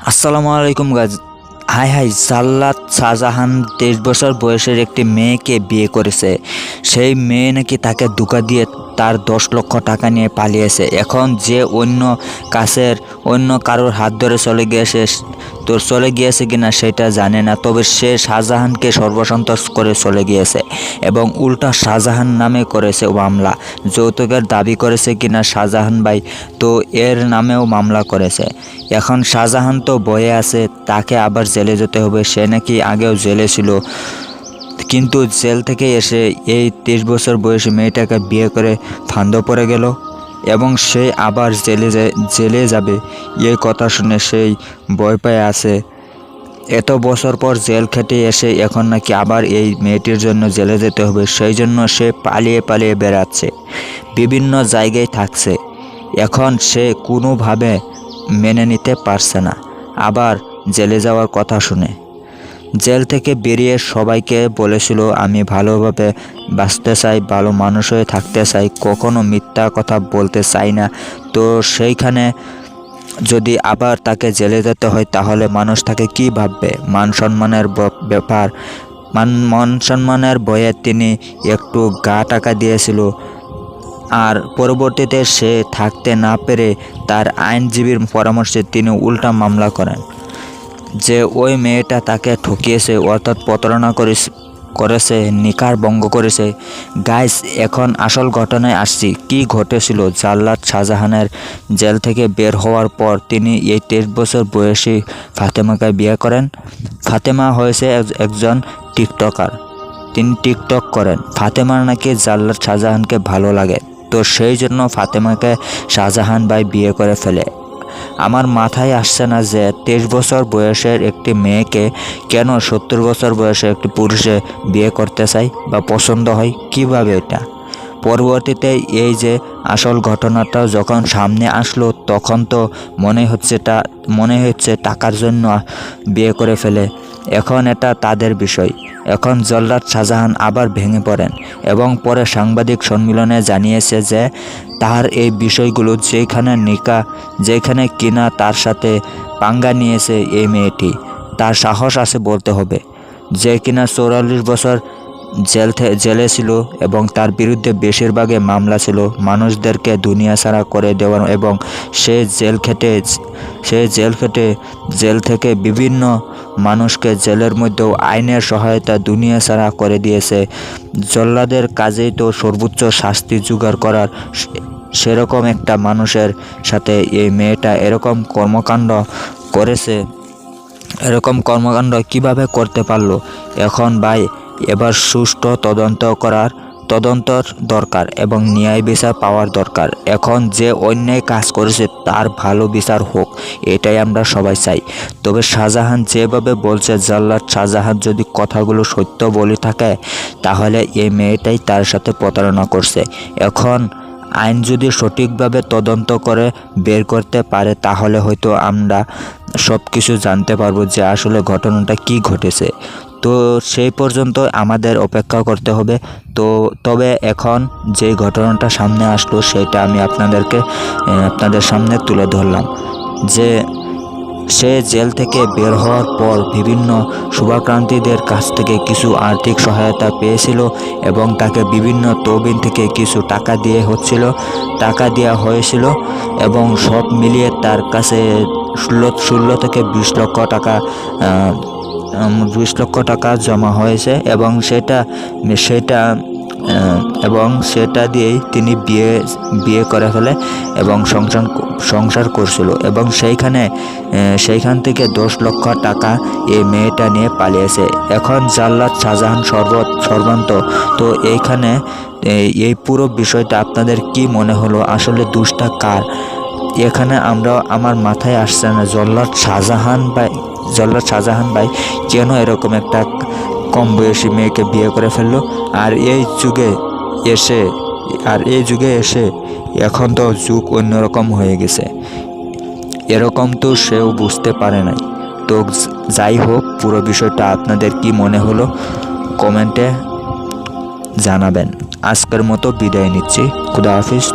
আসসালামু আলাইকুম guys. High high, জাল্লাদ Shahjahan 23 বছর বয়সের একটি মেয়েকে বিয়ে করেছে। সেই মেয়ে নাকি তাকে ধোঁকা দিয়ে তার 10 লক্ষ টাকা নিয়ে পালিয়েছে। এখন যে অন্য কারোর হাত ধরে চলে গিয়েছে কিনা সেটা জানে না, তবে সে শাহজাহানকে সর্বসন্তোষ করে চলে গিয়েছে এবং উল্টা শাহজাহান নামে করেছে মামলা। যৌতুকের দাবি করেছে কিনা শাহজাহান ভাই, তো এর নামেও মামলা করেছে। এখন শাহজাহান তো ভয়ে আছে, তাকে আবার জেলে যেতে হবে। সে নাকি আগেও জেলে ছিল, কিন্তু জেল থেকে এসে এই 23 বছর বয়সী মেয়েটাকে বিয়ে করে ফান্দে পড়ে গেল এবং সে আবার জেলে যাবে এই কথা শুনে সেই ভয় পেয়ে আছে। এত বছর পর জেল খেটে এসে এখন নাকি আবার এই মেয়েটির জন্য জেলে যেতে হবে, সেই জন্য সে পালিয়ে পালিয়ে বেড়াচ্ছে, বিভিন্ন জায়গায় থাকছে। এখন সে কোনোভাবে মেনে নিতে পারছে না আবার জেলে যাওয়ার কথা শুনে। জেল থেকে বেরিয়ে সবাইকে বলেছিল, আমি ভালোভাবে বাঁচতে চাই, ভালো মানুষ হয়ে থাকতে চাই, কখনো মিথ্যা কথা বলতে চাই না। তো সেইখানে যদি আবার তাকে জেলে যেতে হয় তাহলে মানুষ তাকে কী ভাববে? মান সম্মানের ব্যাপার, মান সম্মানের ভয়ে তিনি একটু টাকা দিয়েছিল। আর পরবর্তীতে সে থাকতে না পেরে তার আইনজীবীর পরামর্শে তিনি উল্টা মামলা করেন যে ওই মেয়েটা তাকে ঠকিয়েছে, অর্থাৎ প্রতারণা করেছে, নিকার ভঙ্গ করেছে। গাইস, এখন আসল ঘটনায় আসছি, কি ঘটেছিল। জাল্লাদ শাহজাহানের জেল থেকে বের হওয়ার পর তিনি এই 23 বছর বয়সী ফাতেমাকে বিয়ে করেন। ফাতেমা হয়েছে একজন টিকটকার, তিনি টিকটক করেন। ফাতেমার নাকি জাল্লাদ শাহজাহানকে ভালো লাগে, তো সেই জন্য ফাতেমাকে শাহজাহান ভাই বিয়ে করে ফেলে। আমার মাথায় আসছে না যে 23 বছর বয়সের একটি মেয়েকে কেন 70 বছর বয়সের একটি পুরুষে বিয়ে করতে চায় বা পছন্দ হয়, কিভাবে এটা। পরবর্তীতে এই যে আসল ঘটনাটা যখন সামনে আসলো তখন তো মনে হচ্ছে টাকার জন্য বিয়ে করে ফেলে। এখন এটা তাদের বিষয়। এখন জাল্লাদ শাহজাহান আবার ভেঙে পড়েন এবং পরে সাংবাদিক সম্মেলনে জানিয়েছে যে তার এই বিষয়গুলো যেখানে কিনা তার সাথে পাঙ্গা নিয়েছে এই মেয়েটি, তার সাহস আছে বলতে হবে, যে কিনা 44 বছর জেলে ছিল এবং তার বিরুদ্ধে বেশিরভাগই মামলা ছিল মানুষদেরকে দুনিয়া ছাড়া করে দেওয়ার, এবং সে জেল থেকে বিভিন্ন মানুষকে জেলের মধ্যেও আইনের সহায়তা দুনিয়া ছাড়া করে দিয়েছে। জল্লাদের কাজেই তো সর্বোচ্চ শাস্তি জোগাড় করার। সেরকম একটা মানুষের সাথে এই মেয়েটা এরকম কর্মকাণ্ড করেছে। এরকম কর্মকাণ্ড কিভাবে করতে পারলো? এখন ভাই, এবার সুষ্ঠু তদন্তর দরকার এবং ন্যায় বিচার পাওয়ার দরকার। এখন যে অন্যায় কাজ করেছে তার ভালো বিচার হোক, এটাই আমরা সবাই চাই। তবে শাহজাহান যেভাবে বলছে, জাল্লাদ শাহজাহান যদি কথাগুলো সত্য বলে থাকে তাহলে এই মেয়েটাই তার সাথে প্রতারণা করছে। এখন আইন যদি সঠিকভাবে তদন্ত করে বের করতে পারে তাহলে হয়তো আমরা সব কিছু জানতে পারবো যে আসলে ঘটনাটা কি ঘটেছে। তো সেই পর্যন্ত আমাদের অপেক্ষা করতে হবে। তবে এখন যে ঘটনাটা সামনে আসলো সেটা আমি আপনাদের সামনে তুলে ধরলাম, যে সে জেল থেকে বের হওয়ার পর বিভিন্ন শুভাকাঙ্ক্ষীদের কাছ থেকে কিছু আর্থিক সহায়তা পেয়েছিল এবং তাকে বিভিন্ন তহবিল থেকে কিছু টাকা দেওয়া হয়েছিল এবং সব মিলিয়ে তার কাছে 16 থেকে 20 লক্ষ টাকা 20 লক্ষ টাকা জমা হয়েছে এবং সেটা দিয়েই তিনি বিয়ে করে ফেলে এবং সংসার করছিল এবং সেইখান থেকে 10 লক্ষ টাকা এই মেয়েটা নিয়ে পালিয়েছে। এখন জাল্লাদ শাহজাহান সর্বান্ত। তো এইখানে এই পুরো বিষয়টা আপনাদের কি মনে হলো? আসলে দোষটা কার? এখানে আমার মাথায় আসছে না জাল্লাদ শাহজাহান ভাই কেন এরকম একটা কম বয়সী মেয়েকে বিয়ে করে ফেললো। আর এই যুগে এসে এখন তো যুগ অন্যরকম হয়ে গেছে, এরকম তো সেও বুঝতে পারে নাই। তো যাই হোক, পুরো বিষয়টা আপনাদের কি মনে হলো কমেন্টে জানাবেন। আজকের মতো বিদায় নিচ্ছি, খুদা হাফিজ।